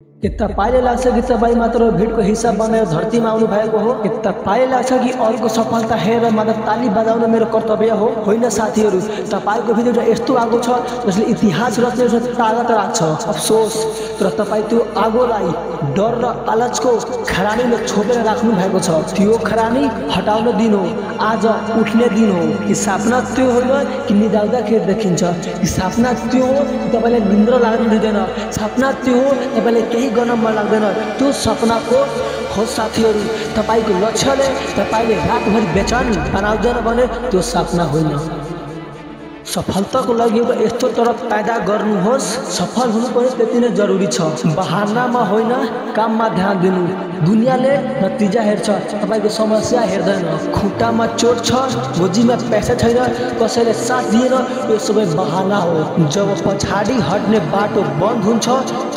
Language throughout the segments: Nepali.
कि तपाईले लाग्छ कि तपाईँ मात्र भिडको हिस्सा बनेर धरतीमा आउनु भएको हो कि तपाईले लाग्छ कि अरूको सफलता हेरेर मात्र ताली बजाउन मेरो कर्तव्य हो। होइन साथीहरू, तपाईको भित्र यस्तो आगो छ जसले इतिहास रच्ने तागत राख्छ। अफसोस, तर तपाईँ त्यो आगोलाई डर र आलचको खरानीले छोपेर राख्नु भएको छ। त्यो खरानी हटाउन दिन हो, आज उठ्ने दिन हो। कि सपना त्यो होइन कि निदाउँदाखेरि देखिन्छ, कि सपना त्यो हो कि तपाईँलाई निन्द्रा लाग्न दिँदैन, सपना त्यो हो तपाईँलाई केही गर्न मन लाग्दैन। त्यो सपनाको हो साथीहरू, तपाईको लक्ष्यले तपाईँले रातभरि बेचैन बनाउँदैन भने त्यो सपना होइन। सफलताको लागि एउटा यस्तो तरफ पैदा गर्नुहोस्, सफल हुनु पनि त्यति नै जरुरी छ। बहानामा होइन, काममा ध्यान दिनु। दुनियाँले नतिजा हेर्छ, तपाईको समस्या हेर्दैन। खुट्टामा चोट छ, गोजीमा पैसा छैन, कसैले साथ दिएन, यो सबै बहाना हो। जब पछाडि हट्ने बाटो बन्द हुन्छ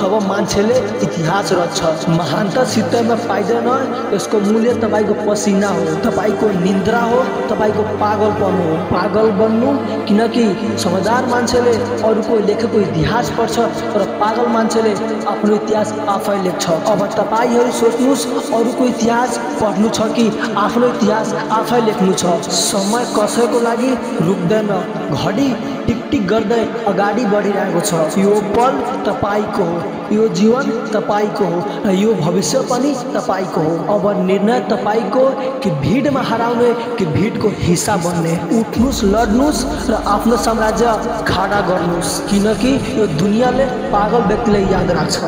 तब मान्छेले इतिहास रच्छ। महानता सित्तैमा पाइँदैन, यसको मूल्य तपाईको पसिना हो, तपाईको निन्द्रा हो, तपाईको पागलपन हो। पागल बन्नु किनकि समझदार मान्छेले अरूको लेखेको इतिहास पढ्छ, तर पागल मान्छेले आफ्नो इतिहास आफै लेख्छ। अब तपाईहरू सोच्नुस्, अरूको इतिहास पढ्नु छ कि आफ्नो इतिहास आफै लेख्नु छ। समय कसैको लागि रुक्दैन, घडी टिकटिक गर्दै अगाडि बढिरहेको छ। यो पल तपाईको हो, यो जीवन तपाईको हो र यो भविष्य पनि तपाईको हो। अब निर्णय तपाईको कि भिडमा हराउने कि भिडको हिस्सा बन्ने। उठ्नुस्, लड्नुस् र आफ्नो साम्राज्य खडा गर्नुस्, किनकि यो दुनियाँले पागल व्यक्तिलाई याद राख्छ।